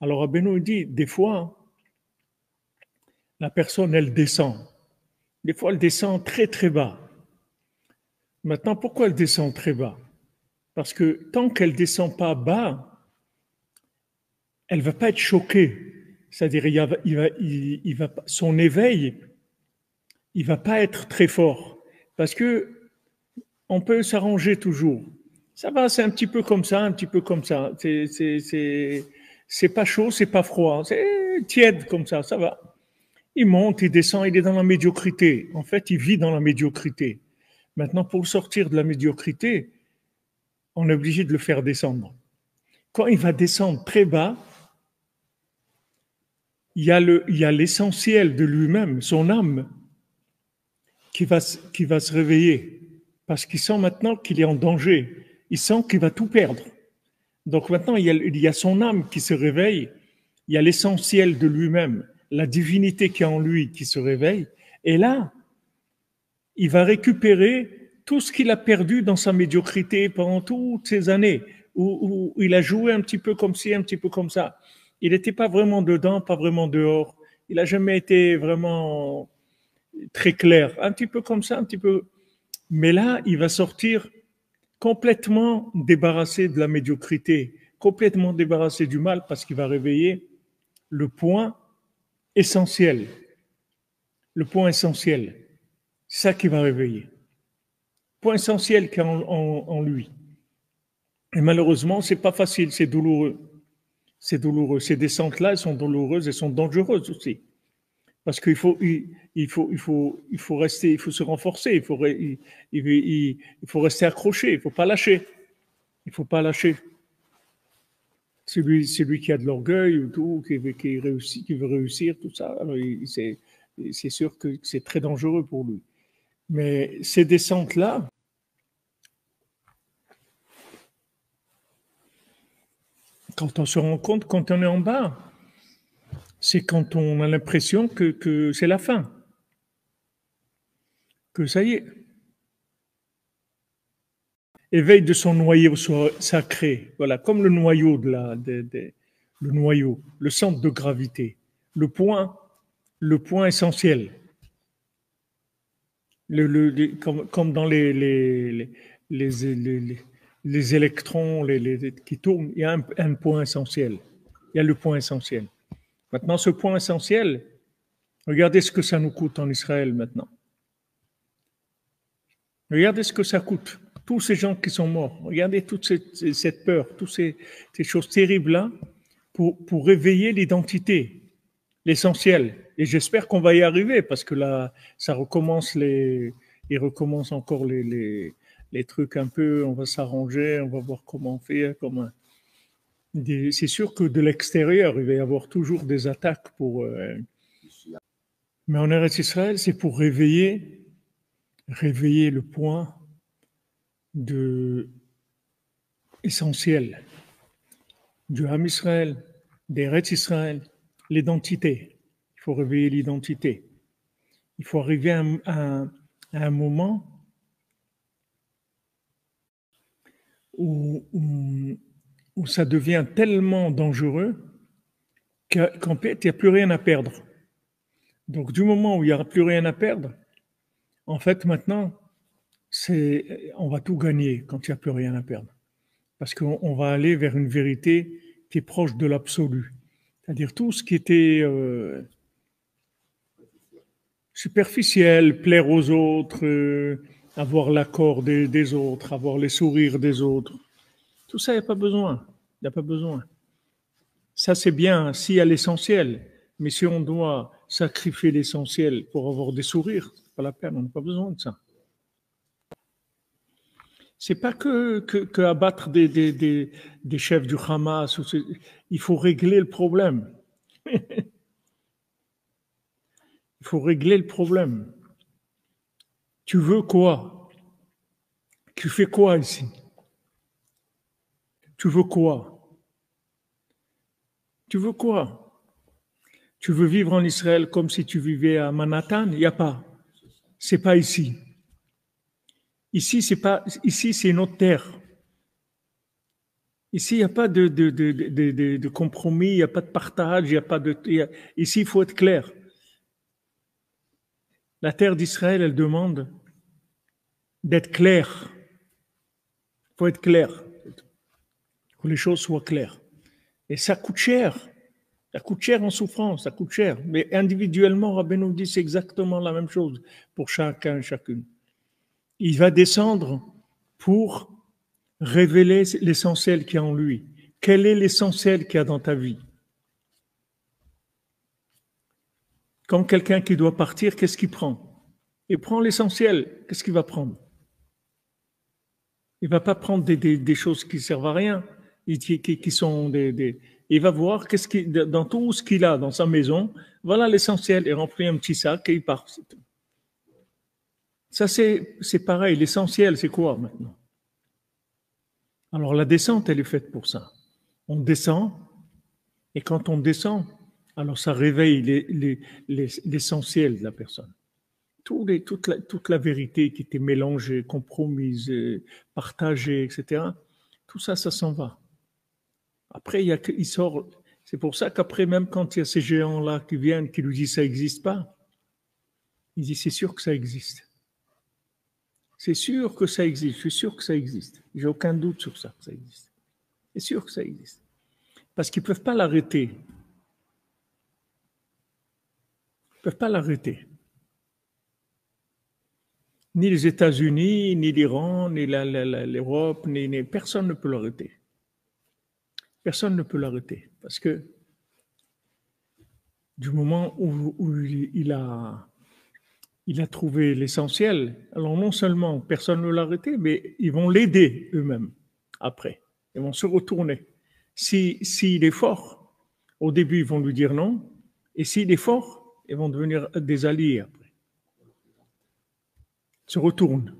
Alors Rabbeinu dit, des fois, la personne, elle descend. Des fois, elle descend très très bas. Maintenant, pourquoi elle descend très bas? Parce que tant qu'elle descend pas bas, elle va pas être choquée. C'est-à-dire, son éveil, il va pas être très fort. Parce que on peut s'arranger toujours. Ça va, c'est un petit peu comme ça, un petit peu comme ça. C'est pas chaud, c'est pas froid. C'est tiède comme ça va. Il monte, il descend, il est dans la médiocrité. En fait, il vit dans la médiocrité. Maintenant, pour sortir de la médiocrité, on est obligé de le faire descendre. Quand il va descendre très bas, il y a l'essentiel de lui-même, son âme, qui va se réveiller. Parce qu'il sent maintenant qu'il est en danger. Il sent qu'il va tout perdre. Donc maintenant, il y a son âme qui se réveille. Il y a l'essentiel de lui-même, la divinité qui est en lui qui se réveille. Et là, il va récupérer tout ce qu'il a perdu dans sa médiocrité pendant toutes ces années, où il a joué un petit peu comme ci, un petit peu comme ça. Il n'était pas vraiment dedans, pas vraiment dehors. Il n'a jamais été vraiment très clair. Un petit peu comme ça, un petit peu. Mais là, il va sortir complètement débarrassé de la médiocrité, complètement débarrassé du mal, parce qu'il va réveiller le point essentiel. Le point essentiel. C'est ça qui va réveiller. Point essentiel qu'il y a en lui. Et malheureusement, c'est pas facile, c'est douloureux. C'est douloureux. Ces descentes-là, elles sont douloureuses et sont dangereuses aussi. Parce qu'il faut, il faut rester, il faut se renforcer, il faut rester accroché, il ne faut pas lâcher. Il ne faut pas lâcher. Celui qui a de l'orgueil ou tout, qui réussit, qui veut réussir, tout ça, alors c'est sûr que c'est très dangereux pour lui. Mais ces descentes-là, quand on se rend compte, quand on est en bas, c'est quand on a l'impression que c'est la fin, que ça y est. Éveil de son noyau sacré, voilà, comme le noyau le noyau, le centre de gravité, le point essentiel. Comme dans les électrons qui tournent, il y a un point essentiel. Il y a le point essentiel. Maintenant, ce point essentiel, regardez ce que ça nous coûte en Israël maintenant. Regardez ce que ça coûte. Tous ces gens qui sont morts. Regardez toute cette peur, toutes ces choses terribles-là pour réveiller l'identité, l'essentiel. Et j'espère qu'on va y arriver parce que là, ça recommence il recommence encore les trucs un peu, on va s'arranger, on va voir comment on fait, c'est sûr que de l'extérieur, il va y avoir toujours des attaques mais en Eretz Israël, c'est pour réveiller le point de essentiel du Ham Israël, d'Eretz Israël, l'identité. Il faut réveiller l'identité. Il faut arriver à un moment où ça devient tellement dangereux qu'en fait, il n'y a plus rien à perdre. Donc, du moment où il n'y aura plus rien à perdre, en fait, maintenant, on va tout gagner quand il n'y a plus rien à perdre. Parce qu'on va aller vers une vérité qui est proche de l'absolu. C'est-à-dire tout ce qui était superficiel, plaire aux autres, avoir l'accord des autres, avoir les sourires des autres. Tout ça, il n'y a pas besoin. Il n'y a pas besoin. Ça, c'est bien s'il y a l'essentiel. Mais si on doit sacrifier l'essentiel pour avoir des sourires, c'est pas la peine, on n'a pas besoin de ça. C'est pas que abattre des chefs du Hamas. Il faut régler le problème. Il faut régler le problème. Tu veux quoi? Tu fais quoi ici? Tu veux quoi? Tu veux quoi? Tu veux vivre en Israël comme si tu vivais à Manhattan? Il n'y a pas. C'est pas ici. Ici, c'est pas. Ici, c'est une autre terre. Ici, il n'y a pas de compromis, il n'y a pas de partage, il y a pas de. Ici, il faut être clair. La terre d'Israël, elle demande d'être clair. Il faut être clair. Que les choses soient claires. Et ça coûte cher. Ça coûte cher en souffrance, ça coûte cher. Mais individuellement, Rabbeinu dit c'est exactement la même chose pour chacun et chacune. Il va descendre pour révéler l'essentiel qu'il y a en lui. Quel est l'essentiel qu'il y a dans ta vie? Comme quelqu'un qui doit partir, qu'est-ce qu'il prend? Il prend l'essentiel. Qu'est-ce qu'il va prendre? Il ne va pas prendre des choses qui ne servent à rien, qui sont il va voir qu'est-ce qui, dans tout ce qu'il a dans sa maison, voilà l'essentiel. Il remplit un petit sac et il part. Ça, c'est pareil. L'essentiel, c'est quoi maintenant? Alors, la descente, elle est faite pour ça. On descend, et quand on descend, alors ça réveille l'essentiel de la personne. Toute la vérité qui était mélangée, compromise, partagée, etc., tout ça, ça s'en va. Après, il sort. C'est pour ça qu'après, même quand il y a ces géants-là qui viennent, qui lui disent ça n'existe pas, il dit c'est sûr que ça existe. C'est sûr que ça existe. Je suis sûr que ça existe. J'ai aucun doute sur ça que ça existe. C'est sûr que ça existe. Parce qu'ils ne peuvent pas l'arrêter. Ils ne peuvent pas l'arrêter. Ni les États-Unis, ni l'Iran, ni l'Europe, ni personne ne peut l'arrêter. Personne ne peut l'arrêter. Parce que du moment où il a trouvé l'essentiel, alors non seulement personne ne peut l'arrêter, mais ils vont l'aider eux-mêmes après. Ils vont se retourner. S'il est fort, au début, ils vont lui dire non. Et s'il est fort, ils vont devenir des alliés après. Se retournent.